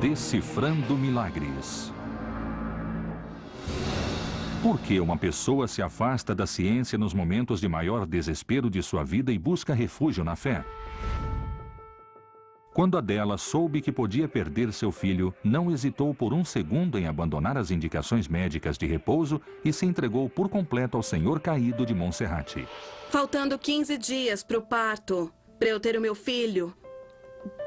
Decifrando milagres. Por que uma pessoa se afasta da ciência nos momentos de maior desespero de sua vida e busca refúgio na fé? Quando Adela soube que podia perder seu filho, não hesitou por um segundo em abandonar as indicações médicas de repouso e se entregou por completo ao Senhor Caído de Monserrate. Faltando 15 dias para o parto, para eu ter o meu filho,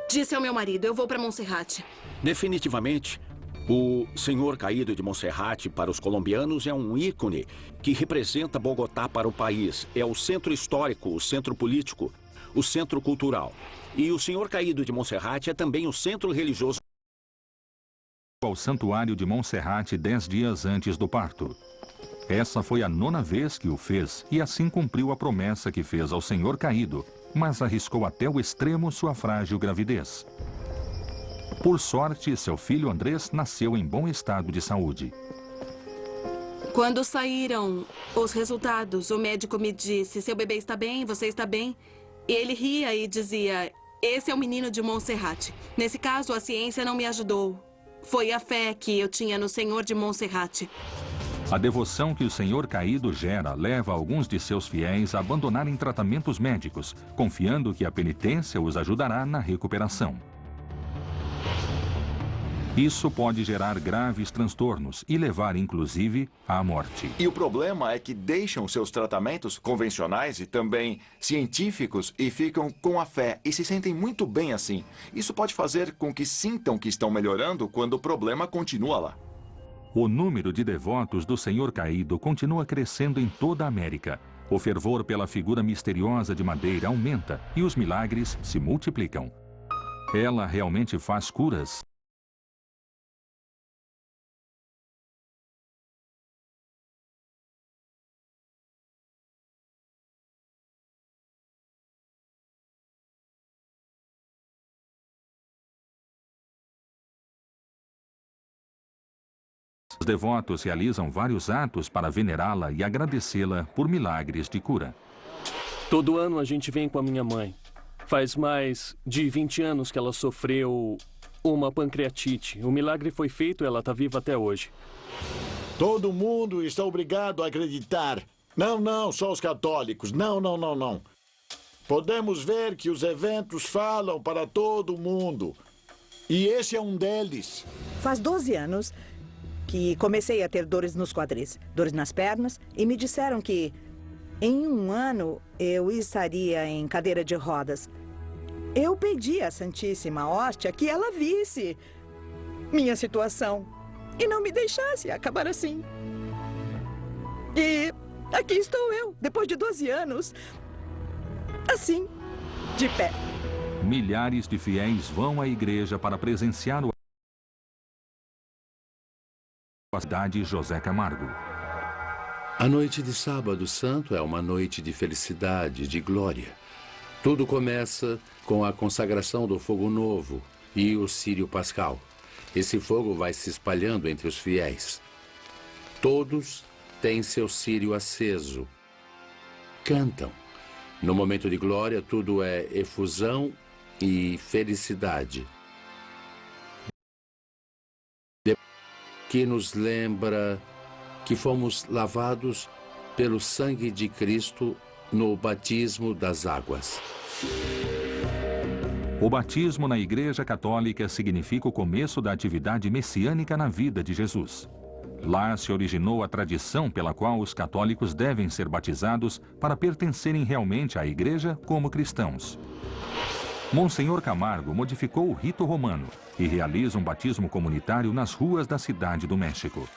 disse ao meu marido, eu vou para Monserrate. Definitivamente, o Senhor Caído de Monserrate para os colombianos é um ícone que representa Bogotá para o país. É o centro histórico, o centro político, o centro cultural. E o Senhor Caído de Monserrate é também o centro religioso. Ao santuário de Monserrate 10 dias antes do parto. Essa foi a 9ª vez que o fez e assim cumpriu a promessa que fez ao Senhor Caído, mas arriscou até o extremo sua frágil gravidez. Por sorte, seu filho Andrés nasceu em bom estado de saúde. Quando saíram os resultados, o médico me disse, seu bebê está bem, você está bem? E ele ria e dizia, esse é o menino de Monserrate. Nesse caso, a ciência não me ajudou. Foi a fé que eu tinha no Senhor de Monserrate. A devoção que o Senhor Caído gera leva alguns de seus fiéis a abandonarem tratamentos médicos, confiando que a penitência os ajudará na recuperação. Isso pode gerar graves transtornos e levar, inclusive, à morte. E o problema é que deixam seus tratamentos convencionais e também científicos e ficam com a fé e se sentem muito bem assim. Isso pode fazer com que sintam que estão melhorando quando o problema continua lá. O número de devotos do Senhor Caído continua crescendo em toda a América. O fervor pela figura misteriosa de madeira aumenta e os milagres se multiplicam. Ela realmente faz curas. Os devotos realizam vários atos para venerá-la e agradecê-la por milagres de cura. Todo ano a gente vem com a minha mãe. Faz mais de 20 anos que ela sofreu uma pancreatite. O milagre foi feito e ela está viva até hoje. Todo mundo está obrigado a acreditar. Não, só os católicos. Não. Podemos ver que os eventos falam para todo mundo. E esse é um deles. Faz 12 anos que comecei a ter dores nos quadris, dores nas pernas, e me disseram que em um ano eu estaria em cadeira de rodas. Eu pedi à Santíssima Hóstia que ela visse minha situação e não me deixasse acabar assim. E aqui estou eu, depois de 12 anos, assim, de pé. Milhares de fiéis vão à igreja para presenciar o a cidade José Camargo. A noite de Sábado Santo é uma noite de felicidade, de glória. Tudo começa com a consagração do fogo novo e o círio pascal. Esse fogo vai se espalhando entre os fiéis. Todos têm seu círio aceso. Cantam. No momento de glória, tudo é efusão e felicidade. Que nos lembra que fomos lavados pelo sangue de Cristo no batismo das águas. O batismo na Igreja Católica significa o começo da atividade messiânica na vida de Jesus. Lá se originou a tradição pela qual os católicos devem ser batizados para pertencerem realmente à Igreja como cristãos. Monsenhor Camargo modificou o rito romano e realiza um batismo comunitário nas ruas da Cidade do México.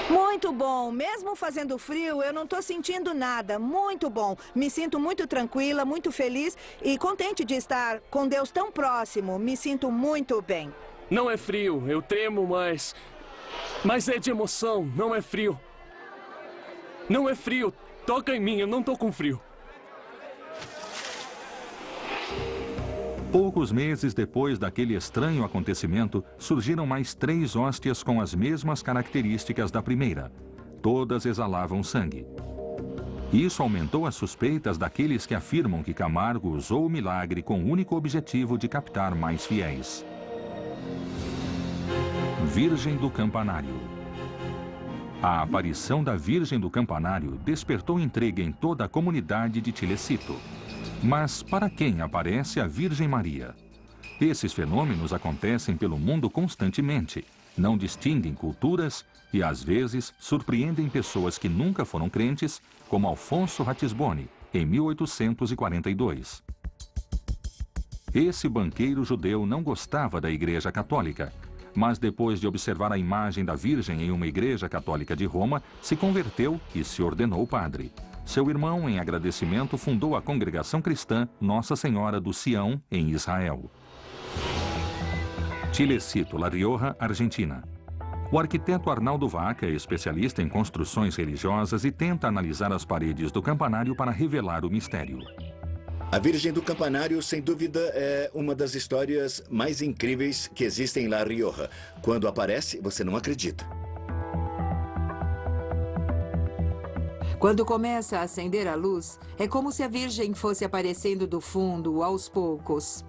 Muito bom. Mesmo fazendo frio, eu não estou sentindo nada. Muito bom. Me sinto muito tranquila, muito feliz e contente de estar com Deus tão próximo. Me sinto muito bem. Não é frio, eu tremo, mas é de emoção, não é frio. Não é frio, toca em mim, eu não tô com frio. Poucos meses depois daquele estranho acontecimento, surgiram mais 3 hóstias com as mesmas características da primeira. Todas exalavam sangue. Isso aumentou as suspeitas daqueles que afirmam que Camargo usou o milagre com o único objetivo de captar mais fiéis. Virgem do Campanário. A aparição da Virgem do Campanário despertou intriga em toda a comunidade de Tilecito. Mas para quem aparece a Virgem Maria? Esses fenômenos acontecem pelo mundo constantemente, não distinguem culturas e, às vezes, surpreendem pessoas que nunca foram crentes, como Alfonso Ratisbonne, em 1842. Esse banqueiro judeu não gostava da Igreja Católica, mas depois de observar a imagem da Virgem em uma igreja católica de Roma, se converteu e se ordenou padre. Seu irmão, em agradecimento, fundou a congregação cristã Nossa Senhora do Sião, em Israel. Tilecito, La Rioja, Argentina. O arquiteto Arnaldo Vaca é especialista em construções religiosas e tenta analisar as paredes do campanário para revelar o mistério. A Virgem do Campanário, sem dúvida, é uma das histórias mais incríveis que existem em La Rioja. Quando aparece, você não acredita. Quando começa a acender a luz, é como se a Virgem fosse aparecendo do fundo, aos poucos.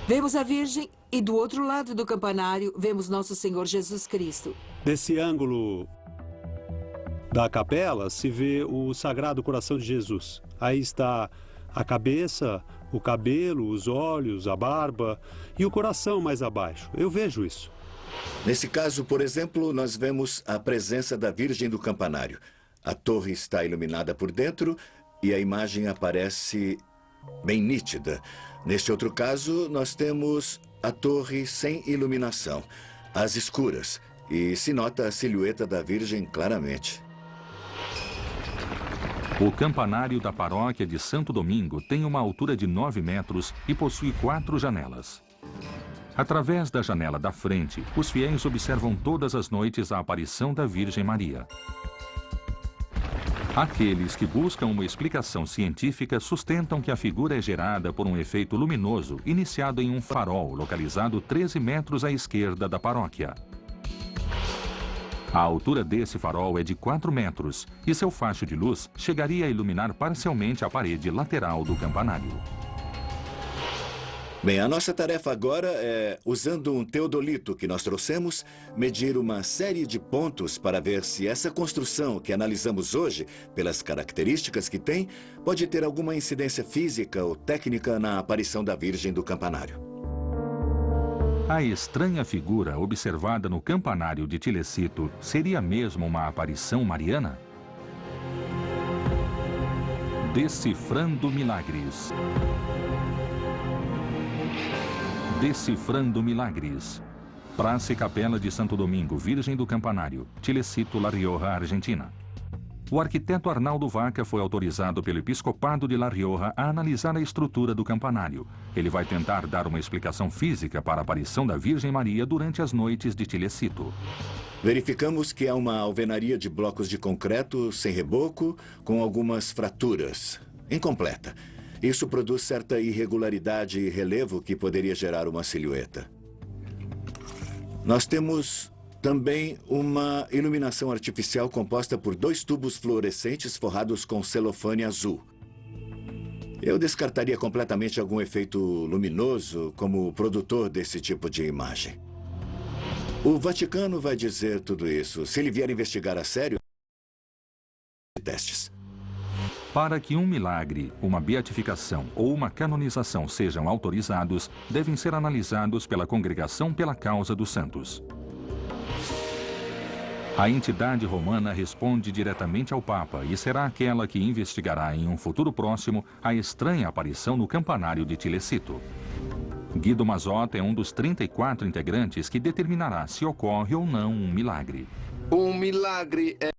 Vemos a Virgem e do outro lado do campanário vemos Nosso Senhor Jesus Cristo. Desse ângulo da capela se vê o Sagrado Coração de Jesus. Aí está a cabeça, o cabelo, os olhos, a barba e o coração mais abaixo. Eu vejo isso. Nesse caso, por exemplo, nós vemos a presença da Virgem do Campanário. A torre está iluminada por dentro e a imagem aparece bem nítida. Neste outro caso, nós temos a torre sem iluminação, às escuras, e se nota a silhueta da Virgem claramente. O campanário da paróquia de Santo Domingo tem uma altura de 9 metros e possui 4 janelas. Através da janela da frente, os fiéis observam todas as noites a aparição da Virgem Maria. Aqueles que buscam uma explicação científica sustentam que a figura é gerada por um efeito luminoso iniciado em um farol localizado 13 metros à esquerda da paróquia. A altura desse farol é de 4 metros e seu facho de luz chegaria a iluminar parcialmente a parede lateral do campanário. Bem, a nossa tarefa agora é, usando um teodolito que nós trouxemos, medir uma série de pontos para ver se essa construção que analisamos hoje, pelas características que tem, pode ter alguma incidência física ou técnica na aparição da Virgem do Campanário. A estranha figura observada no campanário de Tilecito seria mesmo uma aparição mariana? Decifrando milagres. Decifrando milagres. Praça e Capela de Santo Domingo, Virgem do Campanário, Tilecito, La Rioja, Argentina. O arquiteto Arnaldo Vaca foi autorizado pelo Episcopado de La Rioja a analisar a estrutura do campanário. Ele vai tentar dar uma explicação física para a aparição da Virgem Maria durante as noites de Tilecito. Verificamos que há uma alvenaria de blocos de concreto sem reboco, com algumas fraturas, incompleta. Isso produz certa irregularidade e relevo que poderia gerar uma silhueta. Nós temos também uma iluminação artificial composta por 2 tubos fluorescentes forrados com celofane azul. Eu descartaria completamente algum efeito luminoso como produtor desse tipo de imagem. O Vaticano vai dizer tudo isso. Se ele vier investigar a sério, testes. Para que um milagre, uma beatificação ou uma canonização sejam autorizados, devem ser analisados pela Congregação pela Causa dos Santos. A entidade romana responde diretamente ao Papa e será aquela que investigará em um futuro próximo a estranha aparição no campanário de Tilecito. Guido Mazzotta é um dos 34 integrantes que determinará se ocorre ou não um milagre. Um milagre é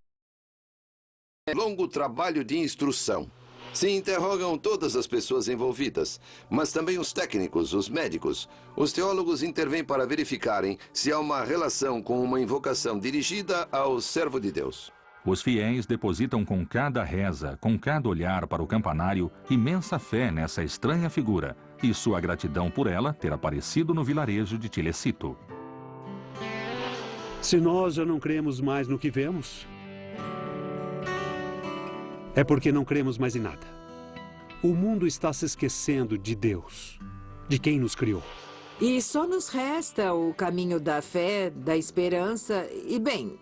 longo trabalho de instrução. Se interrogam todas as pessoas envolvidas, mas também os técnicos, os médicos. Os teólogos intervêm para verificarem se há uma relação com uma invocação dirigida ao servo de Deus. Os fiéis depositam com cada reza, com cada olhar para o campanário, imensa fé nessa estranha figura, e sua gratidão por ela ter aparecido no vilarejo de Tilecito. Se nós já não cremos mais no que vemos, é porque não cremos mais em nada. O mundo está se esquecendo de Deus, de quem nos criou. E só nos resta o caminho da fé, da esperança e, bem,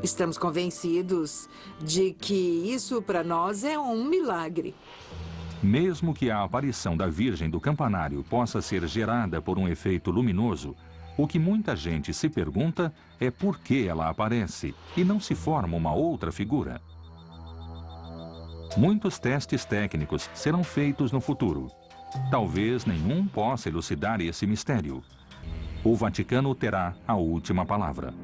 estamos convencidos de que isso para nós é um milagre. Mesmo que a aparição da Virgem do Campanário possa ser gerada por um efeito luminoso, o que muita gente se pergunta é por que ela aparece e não se forma uma outra figura. Muitos testes técnicos serão feitos no futuro. Talvez nenhum possa elucidar esse mistério. O Vaticano terá a última palavra.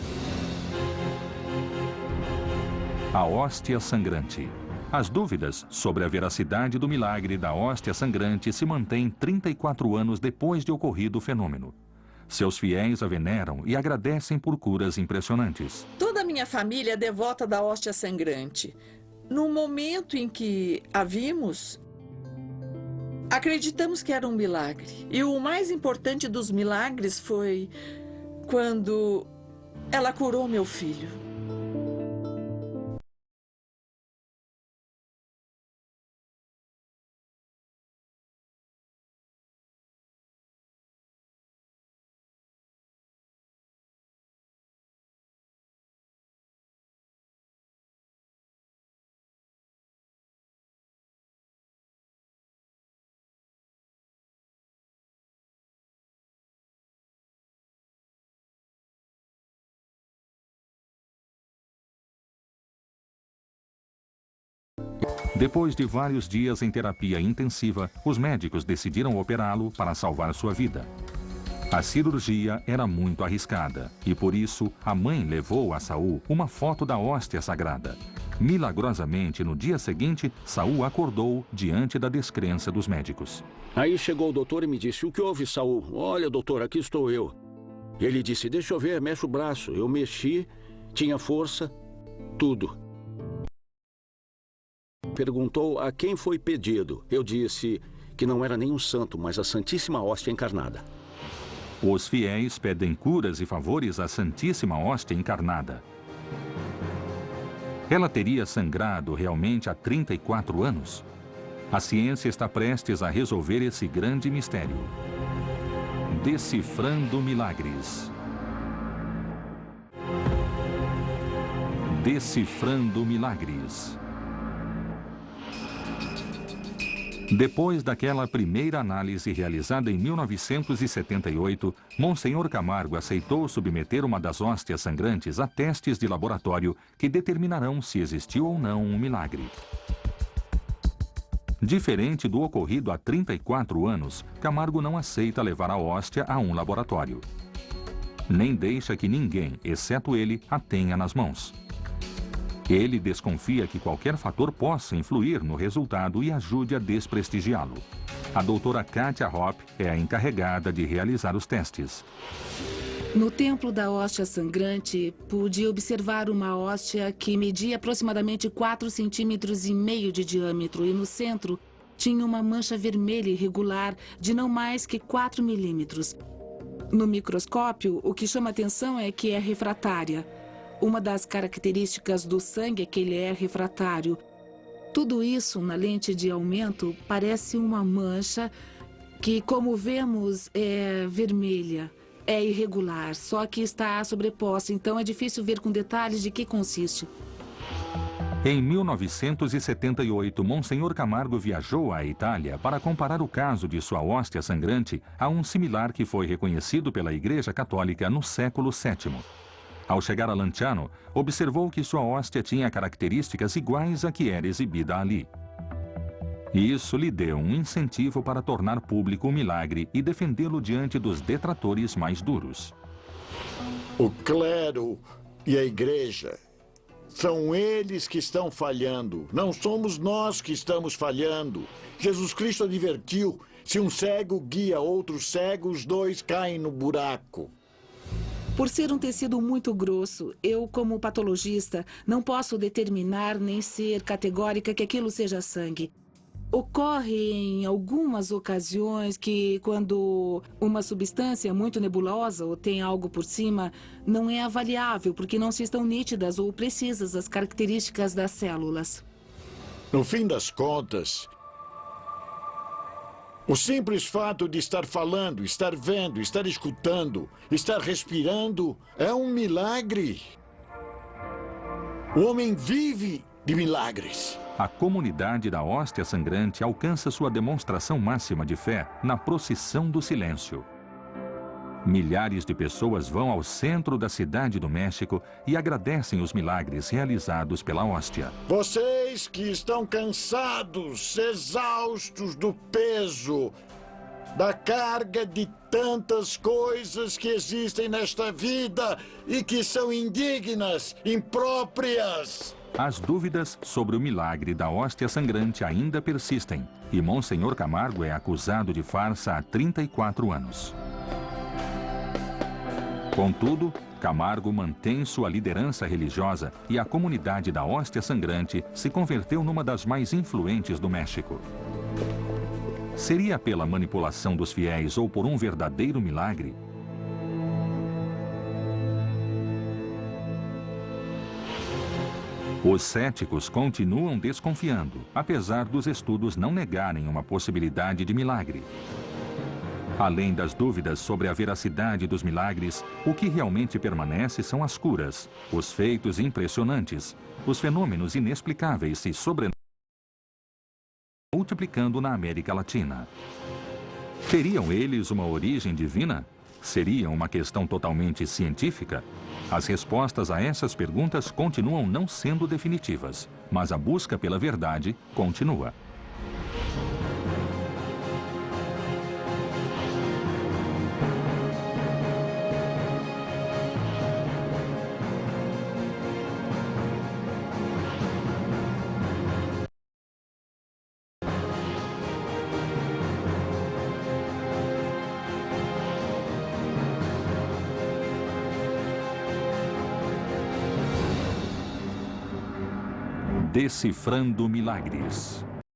A hóstia sangrante. As dúvidas sobre a veracidade do milagre da hóstia sangrante se mantêm 34 anos depois de ocorrido o fenômeno. Seus fiéis a veneram e agradecem por curas impressionantes. Toda a minha família é devota da hóstia sangrante. No momento em que a vimos, acreditamos que era um milagre. E o mais importante dos milagres foi quando ela curou meu filho. Depois de vários dias em terapia intensiva, os médicos decidiram operá-lo para salvar sua vida. A cirurgia era muito arriscada e, por isso, a mãe levou a Saul uma foto da hóstia sagrada. Milagrosamente, no dia seguinte, Saul acordou diante da descrença dos médicos. Aí chegou o doutor e me disse: "O que houve, Saul?" "Olha, doutor, aqui estou eu." Ele disse: "Deixa eu ver, mexe o braço." Eu mexi, tinha força, tudo. Perguntou a quem foi pedido. Eu disse que não era nenhum santo, mas a Santíssima Hóstia Encarnada. Os fiéis pedem curas e favores à Santíssima Hóstia Encarnada. Ela teria sangrado realmente há 34 anos? A ciência está prestes a resolver esse grande mistério. Decifrando milagres. Decifrando milagres. Depois daquela primeira análise realizada em 1978, Monsenhor Camargo aceitou submeter uma das hóstias sangrantes a testes de laboratório que determinarão se existiu ou não um milagre. Diferente do ocorrido há 34 anos, Camargo não aceita levar a hóstia a um laboratório. Nem deixa que ninguém, exceto ele, a tenha nas mãos. Ele desconfia que qualquer fator possa influir no resultado e ajude a desprestigiá-lo. A doutora Katia Hopp é a encarregada de realizar os testes. No templo da hóstia sangrante, pude observar uma hóstia que media aproximadamente 4,5 centímetros de diâmetro e no centro tinha uma mancha vermelha irregular de não mais que 4 milímetros. No microscópio, o que chama atenção é que é refratária. Uma das características do sangue é que ele é refratário. Tudo isso, na lente de aumento, parece uma mancha que, como vemos, é vermelha. É irregular, só que está sobreposta, então é difícil ver com detalhes de que consiste. Em 1978, Monsenhor Camargo viajou à Itália para comparar o caso de sua hóstia sangrante a um similar que foi reconhecido pela Igreja Católica no século VII. Ao chegar a Lanciano, observou que sua hóstia tinha características iguais à que era exibida ali. Isso lhe deu um incentivo para tornar público o milagre e defendê-lo diante dos detratores mais duros. O clero e a igreja, são eles que estão falhando. Não somos nós que estamos falhando. Jesus Cristo advertiu, se um cego guia outros cegos, dois caem no buraco. Por ser um tecido muito grosso, eu, como patologista, não posso determinar nem ser categórica que aquilo seja sangue. Ocorre em algumas ocasiões que, quando uma substância é muito nebulosa ou tem algo por cima, não é avaliável porque não se estão nítidas ou precisas as características das células. No fim das contas, o simples fato de estar falando, estar vendo, estar escutando, estar respirando é um milagre. O homem vive de milagres. A comunidade da hóstia sangrante alcança sua demonstração máxima de fé na procissão do silêncio. Milhares de pessoas vão ao centro da cidade do México e agradecem os milagres realizados pela hóstia. Vocês que estão cansados, exaustos do peso, da carga de tantas coisas que existem nesta vida e que são indignas, impróprias. As dúvidas sobre o milagre da hóstia sangrante ainda persistem e Monsenhor Camargo é acusado de farsa há 34 anos. Contudo, Camargo mantém sua liderança religiosa e a comunidade da hóstia sangrante se converteu numa das mais influentes do México. Seria pela manipulação dos fiéis ou por um verdadeiro milagre? Os céticos continuam desconfiando, apesar dos estudos não negarem uma possibilidade de milagre. Além das dúvidas sobre a veracidade dos milagres, o que realmente permanece são as curas, os feitos impressionantes, os fenômenos inexplicáveis e sobrenaturais multiplicando na América Latina. Teriam eles uma origem divina? Seria uma questão totalmente científica? As respostas a essas perguntas continuam não sendo definitivas, mas a busca pela verdade continua. Decifrando Milagres.